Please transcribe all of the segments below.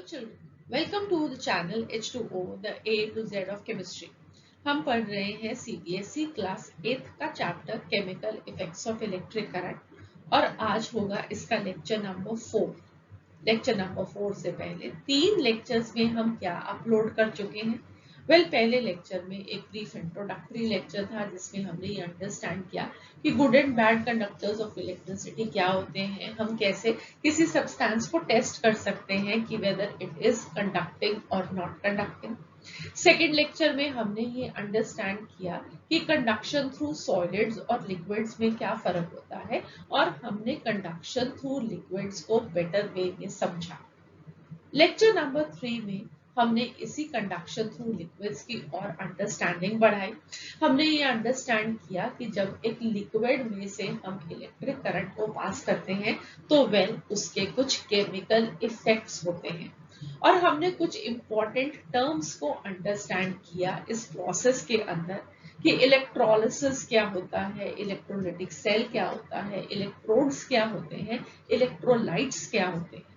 Hello children, welcome to the channel H2O, the A to Z of chemistry. हम पढ़ रहे हैं CBSE class 8th का chapter chemical effects of electric current और आज होगा इसका लेक्चर नंबर 4। लेक्चर नंबर 4 से पहले 3 लेक्चर्स में हम क्या अपलोड कर चुके हैं। पहले लेक्चर में एक ब्रीफ इंट्रोडक्टरी लेक्चर था जिसमें हमने ये अंडरस्टैंड किया कि good and bad conductors of electricity क्या होते हैं, हम कैसे किसी सब्सटेंस को टेस्ट कर सकते हैं कि वेदर इट इज कंडक्टिंग और नॉट कंडक्टिंग। सेकेंड लेक्चर में हमने ये अंडरस्टैंड किया कि कंडक्शन थ्रू सॉलिड्स और लिक्विड्स में क्या फर्क होता है और हमने कंडक्शन थ्रू लिक्विड्स को बेटर वे में समझा। लेक्चर नंबर 3 में हमने इसी कंडक्शन थ्रू लिक्विड्स की और अंडरस्टैंडिंग बढ़ाई। हमने ये अंडरस्टैंड किया कि जब एक लिक्विड में से हम इलेक्ट्रिक करंट को पास करते हैं तो उसके कुछ केमिकल इफेक्ट्स होते हैं और हमने कुछ इंपॉर्टेंट टर्म्स को अंडरस्टैंड किया इस प्रोसेस के अंदर कि इलेक्ट्रोलिसिस क्या होता है, इलेक्ट्रोलिटिक सेल क्या होता है, इलेक्ट्रोड्स क्या होते हैं, इलेक्ट्रोलाइट्स क्या होते हैं।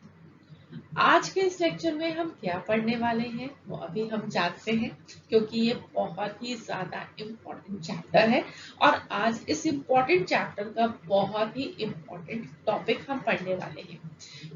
आज के इस लेक्चर में हम क्या पढ़ने वाले हैं वो अभी हम जानते हैं क्योंकि ये बहुत ही ज्यादा इम्पोर्टेंट चैप्टर है और आज इस इम्पोर्टेंट चैप्टर का बहुत ही इम्पोर्टेंट टॉपिक हम पढ़ने वाले हैं।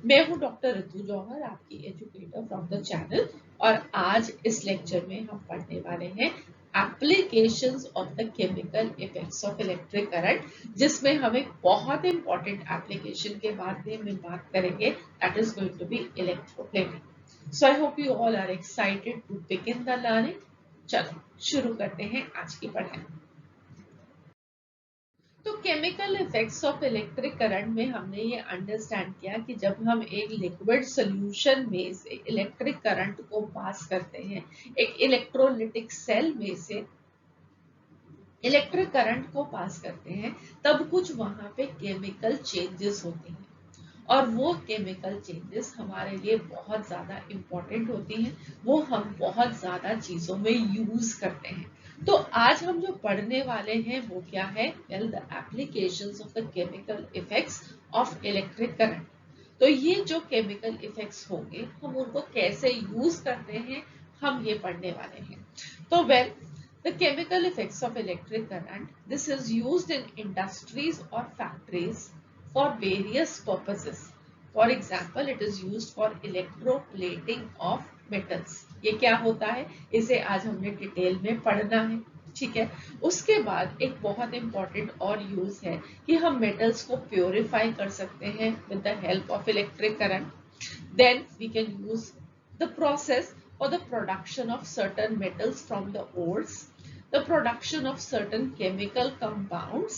मैं हूं डॉक्टर ऋतु जौहर, आपकी एजुकेटर फ्रॉम द चैनल और आज इस लेक्चर में हम पढ़ने वाले हैं applications of the chemical effects of electric current, जिसमें हम एक बहुत इंपॉर्टेंट एप्लीकेशन के बारे में बात करेंगे that is going to be electroplating. So I hope you all are excited to begin the learning. चलो शुरू करते हैं आज की पढ़ाई। तो chemical effects of electric current में हमने ये अंडरस्टैंड किया कि जब हम एक लिक्विड सॉल्यूशन में से इलेक्ट्रिक करंट को पास करते हैं, एक इलेक्ट्रोलिटिक सेल में से इलेक्ट्रिक करंट को पास करते हैं, तब कुछ वहां पे केमिकल चेंजेस होते हैं और वो केमिकल चेंजेस हमारे लिए बहुत ज्यादा इंपॉर्टेंट होती हैं, वो हम बहुत ज्यादा चीजों में यूज करते हैं। तो आज हम जो पढ़ने वाले हैं वो क्या है, the applications of the chemical effects of electric current. तो ये जो केमिकल इफेक्ट्स होंगे हम उनको कैसे यूज करते हैं हम ये पढ़ने वाले हैं। तो the chemical effects of electric current, this is used in industries or factories for various purposes. For example, it is used for electroplating of metals. ये क्या होता है इसे आज हमने डिटेल में पढ़ना है, ठीक है। उसके बाद एक बहुत इंपॉर्टेंट और यूज है कि हम मेटल्स को प्योरीफाई कर सकते हैं with the help of electric current. Then we can use the process for the production of certain metals from the ores, the production of certain chemical compounds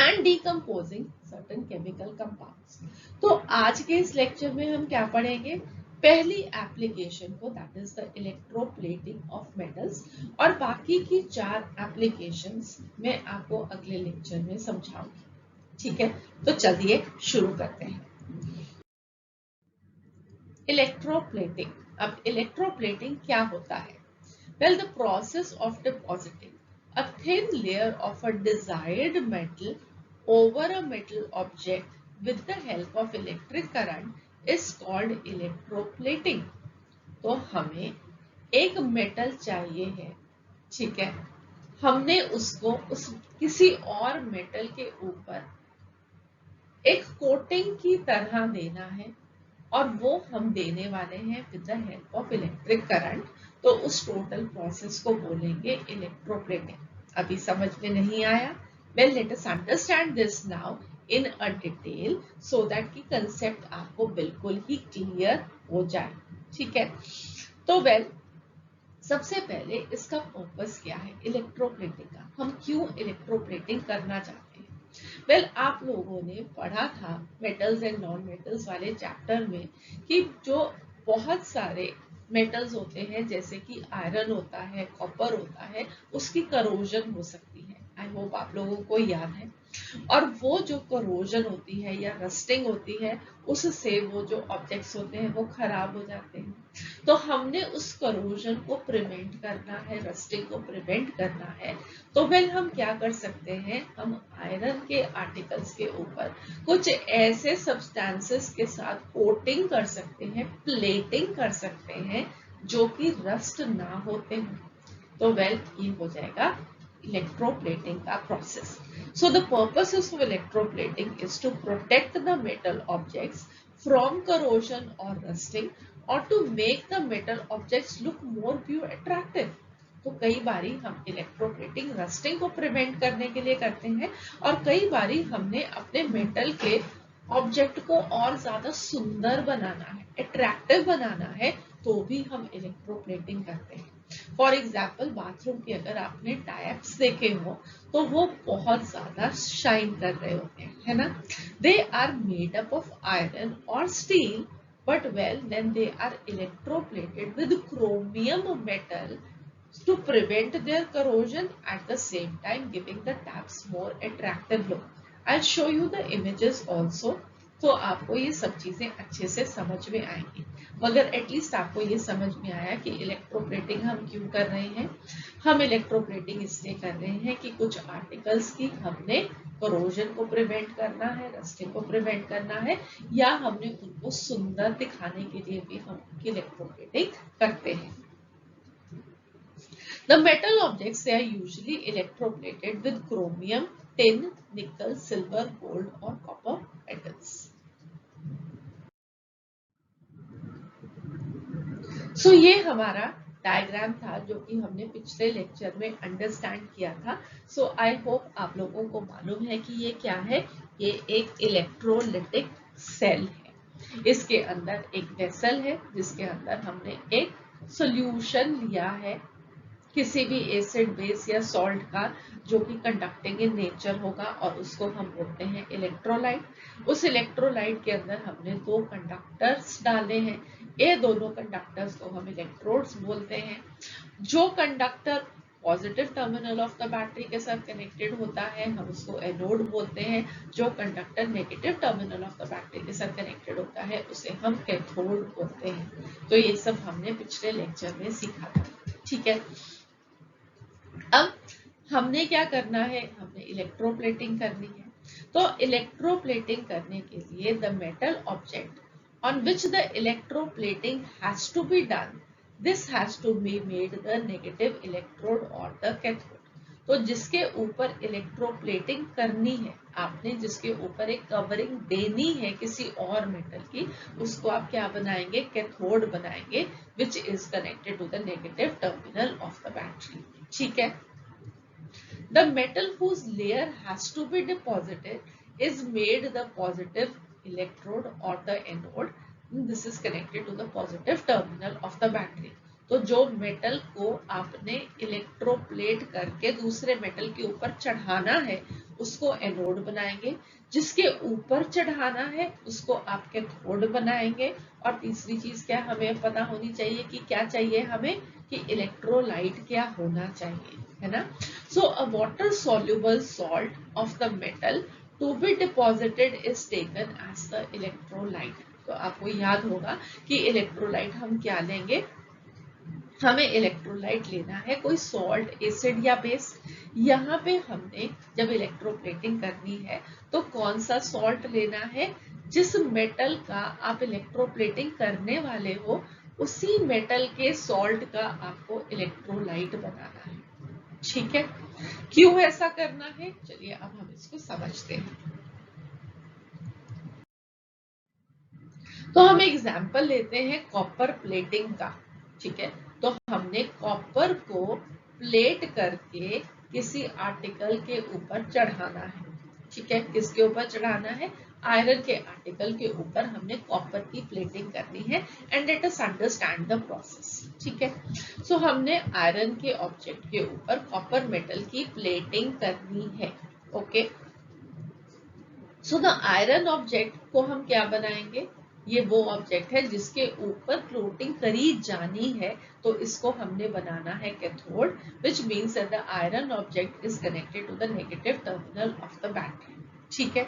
and decomposing certain chemical compounds. तो आज के इस lecture में हम क्या पढ़ेंगे, पहली application को that is the electroplating of metals और बाकी की 4 एप्लीकेशंस मैं आपको अगले लेक्चर में समझाऊंगी, ठीक है। तो चलिए शुरू करते हैं। इलेक्ट्रोप्लेटिंग। अब इलेक्ट्रोप्लेटिंग क्या होता है? Well, the process of depositing a thin layer of a desired metal over a metal object with the help of electric current is called electroplating. तो हमें एक मेटल चाहिए है, ठीक है, हमने उसको उस किसी और मेटल के ऊपर एक कोटिंग की तरह देना है और वो हम देने वाले हैं with the help of electric current. तो उस टोटल प्रोसेस को बोलेंगे इलेक्ट्रोप्लेटिंग। अभी समझ में नहीं आया? Well let us understand this now in a detail so that की कंसेप्ट आपको बिल्कुल ही क्लियर हो जाए, ठीक है। तो सबसे पहले इसका पर्पस क्या है इलेक्ट्रोप्लेटिंग का, हम क्यों इलेक्ट्रोप्लेटिंग करना चाहते हैं। आप लोगों ने पढ़ा था मेटल्स एंड नॉन मेटल्स वाले चैप्टर में कि जो बहुत सारे मेटल्स होते हैं जैसे कि आयरन होता है, कॉपर होता है, उसकी करोजन हो सकती है। आई होप आप लोगों को याद है। और वो जो करोजन होती है या रस्टिंग होती है उससे वो जो ऑब्जेक्ट्स होते हैं वो खराब हो जाते हैं। तो हमने उस करोजन को प्रिवेंट करना है, रस्टिंग को प्रिवेंट करना है, तो वेल हम क्या कर सकते हैं, हम आयरन के आर्टिकल्स के ऊपर कुछ ऐसे सब्सटेंसेस के साथ कोटिंग कर सकते हैं, प्लेटिंग कर सकते हैं जो कि रस्ट ना होते हैं। तो वेल ये हो जाएगा electroplating का process. So the purposes of electroplating is to protect the metal objects from corrosion or rusting or to make the metal objects look more view attractive. तो कई बारी हम इलेक्ट्रोप्लेटिंग रस्टिंग को प्रिवेंट करने के लिए करते हैं और कई बारी हमने अपने मेटल के ऑब्जेक्ट को और ज्यादा सुंदर बनाना है, अट्रैक्टिव बनाना है, तो भी हम इलेक्ट्रोप्लेटिंग करते हैं। फॉर एग्जाम्पल बाथरूम के अगर आपने टैप्स देखे हो तो वो बहुत ज्यादा शाइन कर रहे होते हैं, है ना। They are made up of iron और steel, but well then they are electroplated with chromium metal to prevent their corrosion, at the same time giving the taps more attractive look. I'll show you the images also, तो आपको ये सब चीजें अच्छे से समझ में आएंगी। मगर एटलीस्ट आपको ये समझ में आया कि इलेक्ट्रोप्लेटिंग हम क्यों कर रहे हैं। हम इलेक्ट्रोप्लेटिंग इसलिए कर रहे हैं कि कुछ आर्टिकल्स की हमने करोजन को प्रिवेंट करना है, रस्टिंग को प्रिवेंट करना है, या हमने उनको सुंदर दिखाने के लिए भी हम इलेक्ट्रोप्लेटिंग करते हैं। The metal objects, they are usually electroplated with chromium, tin, nickel, silver, gold or copper metals. So ये हमारा डायग्राम था जो कि हमने पिछले लेक्चर में अंडरस्टैंड किया था। सो आई होप आप लोगों को मालूम है कि ये क्या है। ये एक इलेक्ट्रोलिटिक सेल है। इसके अंदर एक वेसल है जिसके अंदर हमने एक सॉल्यूशन लिया है किसी भी एसिड बेस या सॉल्ट का जो कि कंडक्टिंग इन नेचर होगा, और उसको हम बोलते हैं इलेक्ट्रोलाइट। उस इलेक्ट्रोलाइट के अंदर हमने दो कंडक्टर्स डाले हैं। ये दोनों कंडक्टर्स को हम इलेक्ट्रोड्स बोलते हैं। जो conductor positive terminal of the battery के साथ कनेक्टेड होता है हम उसको एनोड बोलते हैं। जो conductor negative terminal of the battery के साथ कनेक्टेड होता है उसे हम कैथोड बोलते हैं। तो ये सब हमने पिछले लेक्चर में सीखा था, ठीक है। अब हमने क्या करना है, हमने इलेक्ट्रोप्लेटिंग करनी है। तो इलेक्ट्रोप्लेटिंग करने के लिए the metal object on which the electroplating has to be done, this has to be made the negative electrode or the cathode. तो जिसके ऊपर इलेक्ट्रोप्लेटिंग करनी है, आपने जिसके ऊपर एक कवरिंग देनी है किसी और मेटल की, उसको आप क्या बनाएंगे, कैथोड बनाएंगे, which is connected to the negative terminal of the battery, ठीक है। The metal whose layer has to be deposited is made the positive electrode or the anode. This is connected to the positive terminal of the battery. तो जो metal को आपने electroplate करके दूसरे metal के ऊपर चढ़ाना है उसको एनोड बनाएंगे, जिसके ऊपर चढ़ाना है उसको आप कैथोड बनाएंगे। और तीसरी चीज क्या हमें पता होनी चाहिए कि क्या चाहिए हमें, कि इलेक्ट्रोलाइट क्या होना चाहिए, है ना। So a water soluble salt of the metal to be deposited is taken as the electrolyte. तो आपको याद होगा कि इलेक्ट्रोलाइट हम क्या लेंगे, हमें इलेक्ट्रोलाइट लेना है कोई सॉल्ट, एसिड या बेस। यहाँ पे हमने जब इलेक्ट्रोप्लेटिंग करनी है तो कौन सा सॉल्ट लेना है, जिस मेटल का आप इलेक्ट्रोप्लेटिंग करने वाले हो उसी मेटल के सॉल्ट का आपको इलेक्ट्रोलाइट बनाना है, ठीक है। क्यों ऐसा करना है, चलिए अब हम इसको समझते हैं। तो हम एग्जांपल लेते हैं कॉपर प्लेटिंग का, ठीक है। तो हमने कॉपर को प्लेट करके किसी आर्टिकल के ऊपर चढ़ाना है, ठीक है। किसके ऊपर चढ़ाना है, आयरन के आर्टिकल के ऊपर हमने कॉपर की प्लेटिंग करनी है। And let us understand the process, ठीक है। सो हमने आयरन के ऑब्जेक्ट के ऊपर कॉपर मेटल की प्लेटिंग करनी है, okay. So the iron object को हम क्या बनाएंगे, ये वो ऑब्जेक्ट है जिसके ऊपर प्लेटिंग करी जानी है, तो इसको हमने बनाना है cathode, which means that the iron object is connected to the negative terminal of the battery, ठीक है।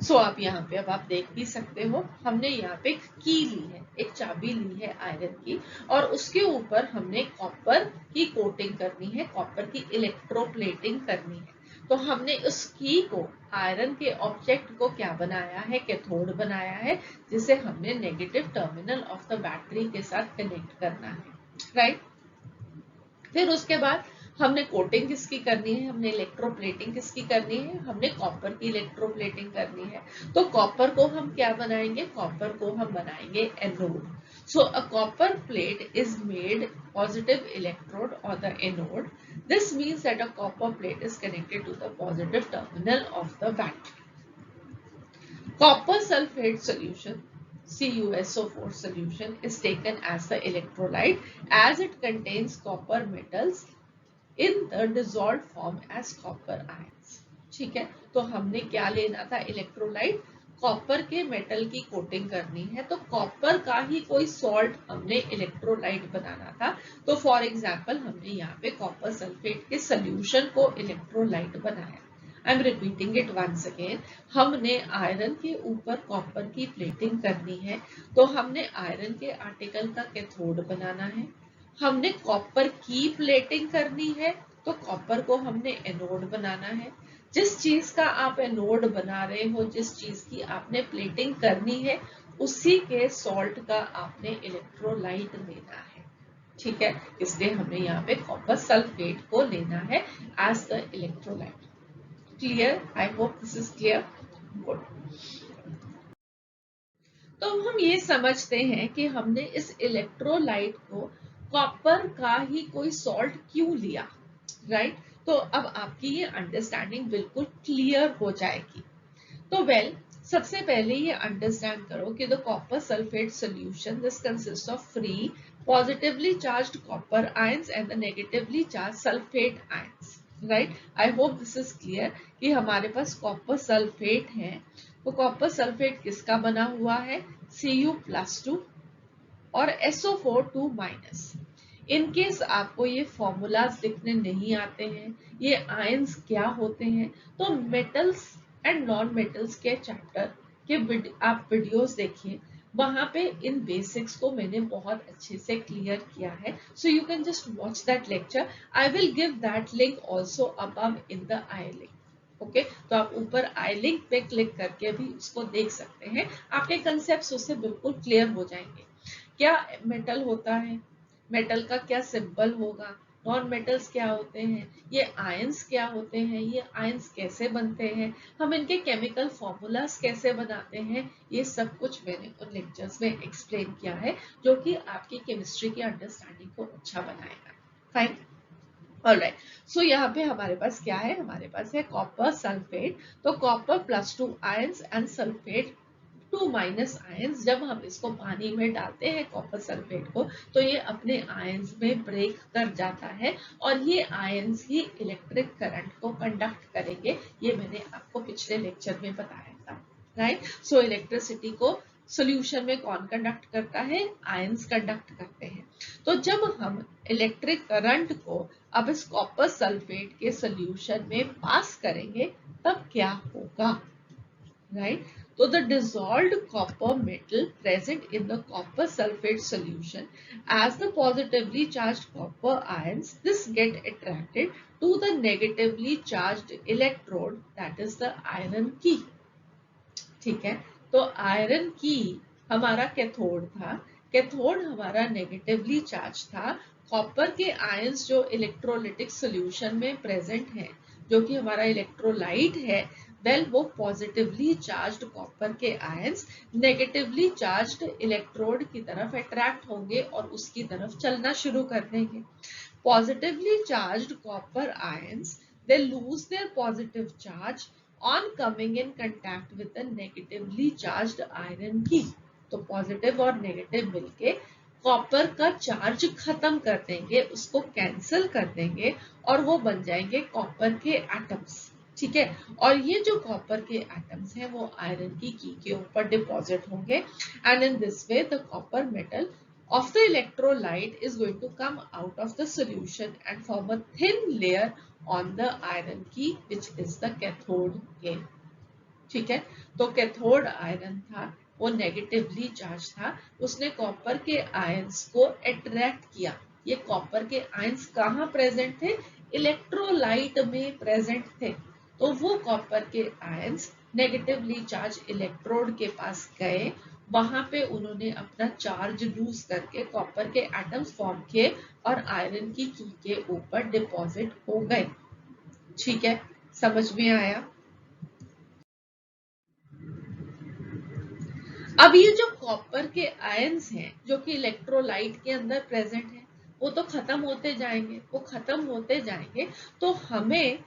सो आप यहाँ पे अब आप देख भी सकते हो, हमने यहाँ पे एक की ली है, एक चाबी ली है आयरन की, और उसके ऊपर हमने कॉपर की कोटिंग करनी है, कॉपर की इलेक्ट्रोप्लेटिंग करनी है। तो हमने उस की को, आयरन के ऑब्जेक्ट को क्या बनाया है, कैथोड बनाया है, जिसे हमने negative terminal of the battery के साथ कनेक्ट करना है, राइट। फिर उसके बाद हमने कोटिंग किसकी करनी है, हमने इलेक्ट्रोप्लेटिंग किसकी करनी है, हमने कॉपर की इलेक्ट्रोप्लेटिंग करनी है। तो कॉपर को हम क्या बनाएंगे, कॉपर को हम बनाएंगे anode. So a copper plate is made positive electrode or the anode. This means that a copper plate is connected to the positive terminal of the battery. Copper sulfate solution, CuSO4 solution, is taken as the electrolyte as it contains copper metals in the dissolved form as copper ions. ठीक है, तो हमने क्या लेना था, electrolyte, copper के metal की coating करनी है, तो कॉपर का ही कोई सॉल्ट हमने इलेक्ट्रोलाइट बनाना था। तो फॉर एग्जांपल हमने यहाँ पे कॉपर सल्फेट के सोल्यूशन को इलेक्ट्रोलाइट बनाया। I am repeating it once again, हमने आयरन के ऊपर कॉपर की प्लेटिंग करनी है, तो हमने आयरन के आर्टिकल का कैथोड बनाना है। हमने कॉपर की प्लेटिंग करनी है, तो कॉपर को हमने एनोड बनाना है। जिस चीज का आप एनोड बना रहे हो, जिस चीज की आपने प्लेटिंग करनी है, उसी के सॉल्ट का आपने इलेक्ट्रोलाइट लेना है, ठीक है। इसलिए हमने यहाँ पे कॉपर सल्फेट को लेना है as the electrolyte. Clear? I hope this is clear. Good. तो हम ये समझते हैं कि हमने इस इलेक्ट्रोलाइट को कॉपर का ही कोई सॉल्ट क्यों लिया, राइट। तो अब आपकी ये अंडरस्टैंडिंग बिल्कुल क्लियर हो जाएगी। तो वेल, सबसे पहले ये अंडरस्टैंड करो कि the copper sulphate solution this consist of free positively charged copper ions and the negatively charge sulphate ions, right. I hope this is clear कि हमारे पास कॉपर सल्फेट है। तो कॉपर सल्फेट किसका बना हुआ है, Cu+2 और SO4 2-। इन केस आपको ये फॉर्मूलाज लिखने नहीं आते हैं, ये आयंस क्या होते हैं, तो मेटल्स एंड नॉन मेटल्स के चैप्टर के आप वीडियोस देखिए, वहां पे इन बेसिक्स को मैंने बहुत अच्छे से क्लियर किया है। So you can just watch that lecture. I will give that link also above in the I link. Okay, तो आप ऊपर आई लिंक पे क्लिक करके भी उसको देख सकते हैं, आपके कंसेप्ट उससे बिल्कुल क्लियर हो जाएंगे। क्या मेटल होता है, मेटल का क्या सिंबल होगा, नॉन मेटल्स क्या होते हैं, ये आयंस क्या होते हैं, ये आयंस कैसे बनते हैं, हम इनके केमिकल फॉर्मूलाज कैसे बनाते हैं, ये सब कुछ मैंने उन लेक्चर्स में एक्सप्लेन किया है, जो कि आपकी केमिस्ट्री की अंडरस्टैंडिंग को अच्छा बनाएगा। Fine, alright. सो यहाँ पे हमारे पास क्या है, हमारे पास है कॉपर सल्फेट। तो copper +2 ions and sulphate 2- ions. जब हम इसको पानी में डालते हैं कॉपर सल्फेट को, तो ये अपने आयंस में ब्रेक कर जाता है, और ये आयंस ही इलेक्ट्रिक करंट को कंडक्ट करेंगे। ये मैंने आपको पिछले लेक्चर में बताया था, राइट। सो इलेक्ट्रिसिटी को सॉल्यूशन में कौन कंडक्ट करता है, आयंस कंडक्ट करते हैं। तो जब हम इलेक्ट्रिक करंट को अब इस कॉपर सल्फेट के सॉल्यूशन में पास करेंगे, तब क्या होगा, right? So the dissolved copper metal present in the copper sulfate solution as the positively charged copper ions, this get attracted to the negatively charged electrode, that is the iron key. ठीक है, तो iron की हमारा cathode था, cathode हमारा negatively charge था। Copper के ions जो इलेक्ट्रोलिटिक सॉल्यूशन में प्रेजेंट है, जो कि हमारा इलेक्ट्रोलाइट है, वेल वो पॉजिटिवली चार्ज्ड कॉपर के आयंस नेगेटिवली चार्ज्ड इलेक्ट्रोड की तरफ अट्रैक्ट होंगे और उसकी तरफ चलना शुरू कर देंगे। Positively charged copper ions, they lose their positive charge on coming in contact with the negatively charged iron key. तो पॉजिटिव और नेगेटिव मिलके कॉपर का चार्ज खत्म कर देंगे, उसको कैंसिल कर देंगे, और वो बन जाएंगे कॉपर के एटम्स, ठीक है। और ये जो कॉपर के एटम्स हैं वो आयरन की के ऊपर डिपॉजिट होंगे, and in this way the copper metal of the electrolyte is going to come out of the solution and form a thin layer on the iron key, which is the cathode again. ठीक है। तो cathode iron था, वो negatively charge था, उसने copper के ions को attract किया। ये कॉपर के आयंस कहाँ प्रेजेंट थे? इलेक्ट्रोलाइट में प्रेजेंट थे। तो वो कॉपर के आयंस नेगेटिवली चार्ज इलेक्ट्रोड के पास गए, वहां पे उन्होंने अपना चार्ज लूज करके कॉपर के एटम्स फॉर्म किए और आयरन की की के ऊपर डिपॉजिट हो गए। ठीक है, समझ में आया? अब ये जो कॉपर के आयंस हैं जो कि इलेक्ट्रोलाइट के अंदर प्रेजेंट है, वो तो खत्म होते जाएंगे, वो खत्म होते जाएंगे, तो हमें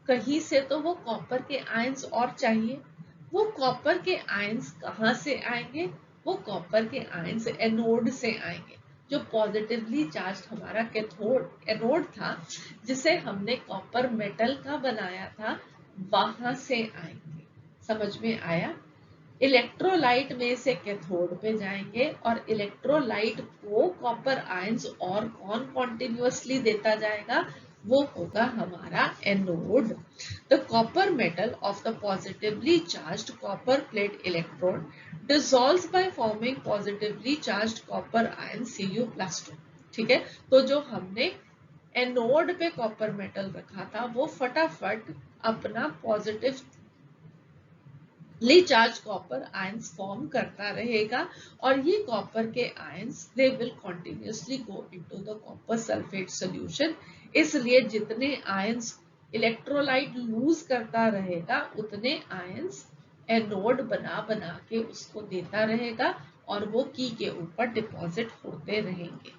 कहीं से तो वो कॉपर के आयंस और चाहिए। वो कॉपर के आयंस कहाँ से आएंगे? वो कॉपर के आयंस एनोड से आएंगे। जो पॉजिटिवली चार्ज हमारा कैथोड एनोड था, जिसे हमने कॉपर मेटल का बनाया था, वहां से आएंगे। समझ में आया? इलेक्ट्रोलाइट में से कैथोड पे जाएंगे और इलेक्ट्रोलाइट को कॉपर आयंस और कौन कॉन्टिन्यूअसली देता जाएगा? वो होगा हमारा anode. The copper metal of the positively charged copper plate electrode dissolves by forming positively charged copper ion Cu+2। ठीक है, तो जो हमने एनोड पे कॉपर मेटल रखा था, वो फटाफट अपना positive charge copper ions form करता रहेगा और ये कॉपर के ions they will continuously go into the copper sulphate solution. इसलिए जितने आयंस इलेक्ट्रोलाइट लूज करता रहेगा, उतने आयंस एनोड बना बना के उसको देता रहेगा और वो की के ऊपर डिपॉजिट होते रहेंगे।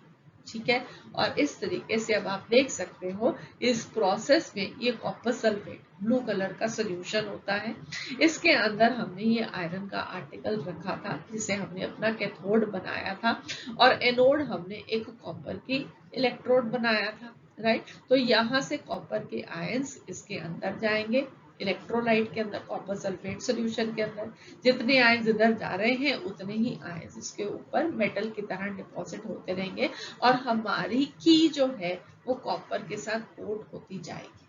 ठीक है, और इस तरीके से अब आप देख सकते हो इस प्रोसेस में ये कॉपर सल्फेट ब्लू कलर का सोल्यूशन होता है। इसके अंदर हमने ये आयरन का आर्टिकल रखा था जिसे हमने अपना कैथोड बनाया था और एनोड हमने एक कॉपर की इलेक्ट्रोड बनाया था। राइट, तो यहाँ से कॉपर के आयंस इसके अंदर जाएंगे, इलेक्ट्रोलाइट के अंदर कॉपर सल्फेट सॉल्यूशन के अंदर। जितने आयंस इधर जा रहे हैं उतने ही आयंस इसके ऊपर मेटल की तरह डिपॉजिट होते रहेंगे और हमारी की जो है वो कॉपर के साथ कोट होती जाएगी।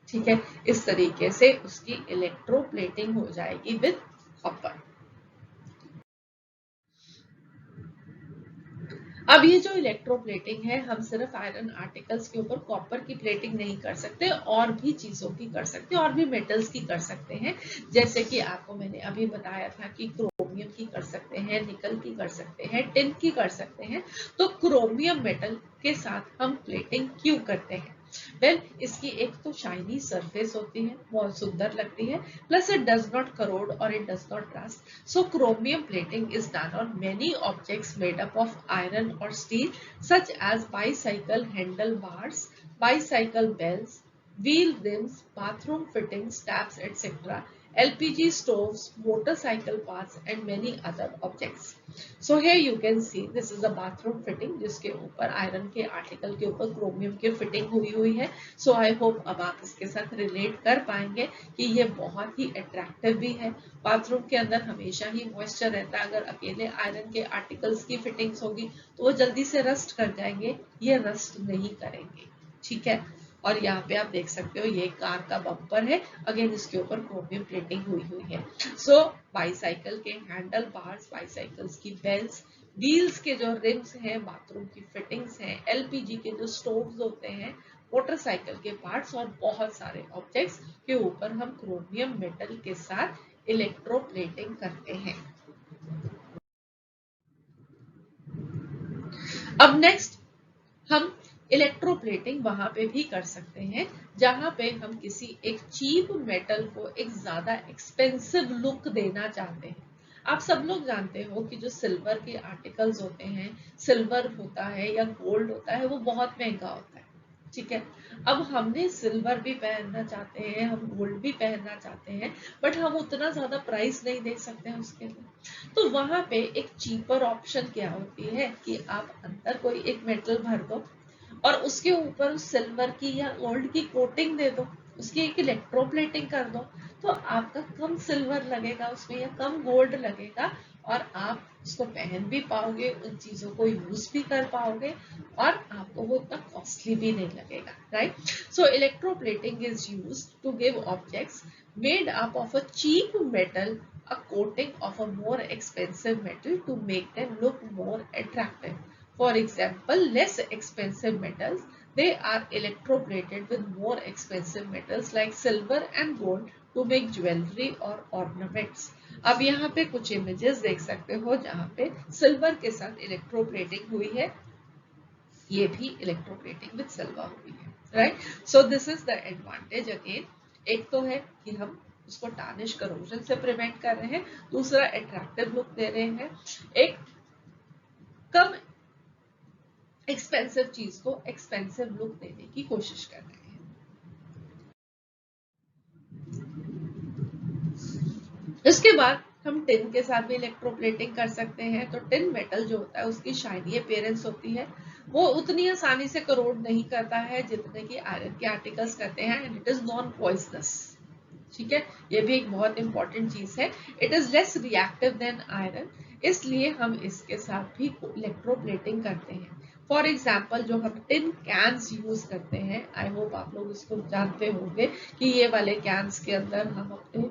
ठीक है, इस तरीके से उसकी इलेक्ट्रोप्लेटिंग हो जाएगी विद कॉपर। अब ये जो इलेक्ट्रोप्लेटिंग है, हम सिर्फ आयरन आर्टिकल्स के ऊपर कॉपर की प्लेटिंग नहीं कर सकते, और भी चीजों की कर सकते हैं, और भी मेटल्स की कर सकते हैं। जैसे कि आपको मैंने अभी बताया था कि क्रोमियम की कर सकते हैं, निकल की कर सकते हैं, टिन की कर सकते हैं। तो क्रोमियम मेटल के साथ हम प्लेटिंग क्यों करते हैं? वेल, इसकी एक तो शाइनी सरफेस होती है, बहुत सुंदर लगती है, plus it does not corrode और it does not rust. So chromium plating is done on many objects made up of iron or steel, such as bicycle handlebars, bicycle bells, wheel rims, bathroom fittings, taps, etc., LPG stoves, motorcycle parts, and many other objects. So here you can see this is a bathroom fitting जिसके ऊपर iron के article के ऊपर chromium की fitting हुई है। So I hope अब आप इसके साथ रिलेट कर पाएंगे कि ये बहुत ही अट्रैक्टिव भी है। बाथरूम के अंदर हमेशा ही मॉइस्चर रहता है, अगर अकेले आयरन के आर्टिकल्स की फिटिंग्स होगी तो वो जल्दी से रस्ट कर जाएंगे, ये रस्ट नहीं करेंगे। ठीक है, और यहाँ पे आप देख सकते हो ये कार का बम्पर है, अगेन इसके ऊपर क्रोमियम प्लेटिंग हुई है। सो बाईसाइकिल के हैंडल बार्स, बाईसाइकिल्स की बेल्स, व्हील्स के जो रिम्स हैं, बाथरूम की फिटिंग्स हैं, एलपीजी के जो स्टोव्स होते हैं, मोटरसाइकिल के पार्ट्स और बहुत सारे ऑब्जेक्ट्स के ऊपर हम क्रोमियम मेटल के साथ इलेक्ट्रोप्लेटिंग करते हैं। अब नेक्स्ट हम इलेक्ट्रोप्लेटिंग वहां पे भी कर सकते हैं जहां पे हम किसी एक चीप मेटल को एक ज्यादा एक्सपेंसिव लुक देना चाहते हैं। आप सब लोग जानते हो कि जो सिल्वर के आर्टिकल्स होते हैं, सिल्वर होता है या गोल्ड होता है, वो बहुत महंगा होता है। ठीक है, अब हमने सिल्वर भी पहनना चाहते हैं, हम गोल्ड भी पहनना चाहते हैं, बट हम उतना ज्यादा प्राइस नहीं दे सकते हैं उसके लिए। तो वहां पे एक चीपर ऑप्शन क्या होती है कि आप अंदर कोई एक मेटल भर दो और उसके ऊपर सिल्वर की या गोल्ड की कोटिंग दे दो, उसकी एक इलेक्ट्रोप्लेटिंग कर दो, तो आपका कम सिल्वर लगेगा उसमें या कम गोल्ड लगेगा और आप उसको पहन भी पाओगे, उन चीजों को यूज भी कर पाओगे और आपको वो इतना कॉस्टली भी नहीं लगेगा, right? So electroplating is used to give objects made up of a cheap metal a coating of a more expensive metal to make them look more attractive. For example, less expensive metals, they are electroplated with more expensive metals like silver and gold to make jewelry or ornaments. अब यहाँ पे कुछ images देख सकते हो जहाँ पे silver के साथ इलेक्ट्रोप्लेटिंग हुई है, ये भी इलेक्ट्रोप्लेटिंग विद सिल्वर हुई है, right? So this is the advantage again. एक तो है कि हम उसको टार्निश करोजन से प्रिवेंट कर रहे हैं, दूसरा अट्रैक्टिव लुक दे रहे हैं, एक कम एक्सपेंसिव चीज को एक्सपेंसिव लुक देने की कोशिश कर रहे हैं। इसके बाद हम टिन के साथ भी इलेक्ट्रोप्लेटिंग कर सकते हैं। तो टिन मेटल जो होता है उसकी शाइनी अपीयरेंस होती है, वो उतनी आसानी से करोड नहीं करता है जितने कि आयरन के आर्टिकल्स करते हैं, and it is non poisonous. ठीक है, ये भी एक बहुत इंपॉर्टेंट चीज है। It is less reactive than iron, इसलिए हम इसके साथ भी इलेक्ट्रोप्लेटिंग करते हैं। फॉर एग्जाम्पल जो हम टिन कैंस यूज करते हैं, आई होप आप लोग इसको जानते होंगे कि ये वाले कैंस के अंदर हम अपने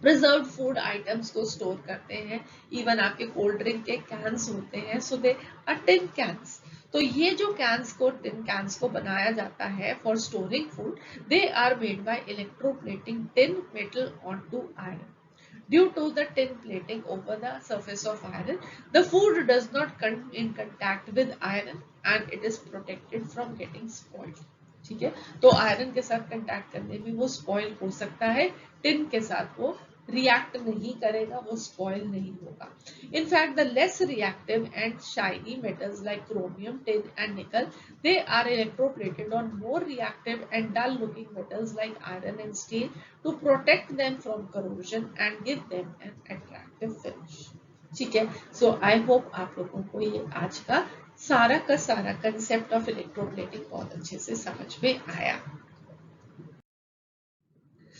प्रिजर्व्ड फूड आइटम्स को स्टोर करते हैं। इवन आपके कोल्ड ड्रिंक के कैंस होते हैं, सो दे आर टिन कैंस। तो ये जो कैंस को, टिन कैंस को बनाया जाता है for storing food, they are made by electroplating tin metal onto iron. Due to the tin plating over the surface of iron, the food does not come in contact with iron and it is protected from getting spoiled. ठीक है, तो iron के साथ contact करने में वो spoil हो सकता है, टिन के साथ वो रिएक्ट नहीं करेगा, वो स्पॉइल नहीं होगा. In fact, the less reactive and shiny metals like chromium, tin and nickel, they are electroplated on more reactive and dull looking metals like iron and steel to protect them from corrosion and give them an attractive finish. ठीक है, सो I hope आप लोगों को ये आज का सारा concept of electroplating बहुत अच्छे से समझ में आया.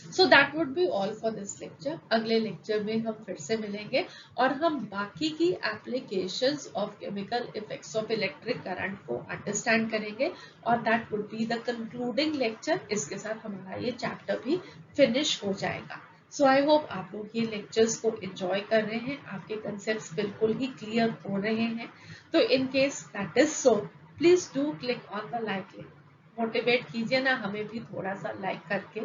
So that would be all for this lecture. अगले लेक्चर में हम फिर से मिलेंगे और हम बाकी की applications of chemical effects of electric current को अंडरस्टैंड करेंगे और that would be the concluding lecture. इसके साथ हमारा ये चैप्टर भी फिनिश हो जाएगा. सो आई होप आप लोग ये लेक्चर्स को एंजॉय कर रहे हैं, आपके कंसेप्ट्स बिल्कुल ही क्लियर हो रहे हैं. तो in case that is so, please do click on the like link. Motivate कीजिए ना हमें भी थोड़ा सा लाइक करके.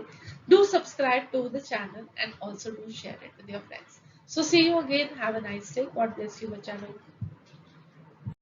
Do subscribe to the channel and also do share it with your friends. So see you again. Have a nice day. God bless you, my channel.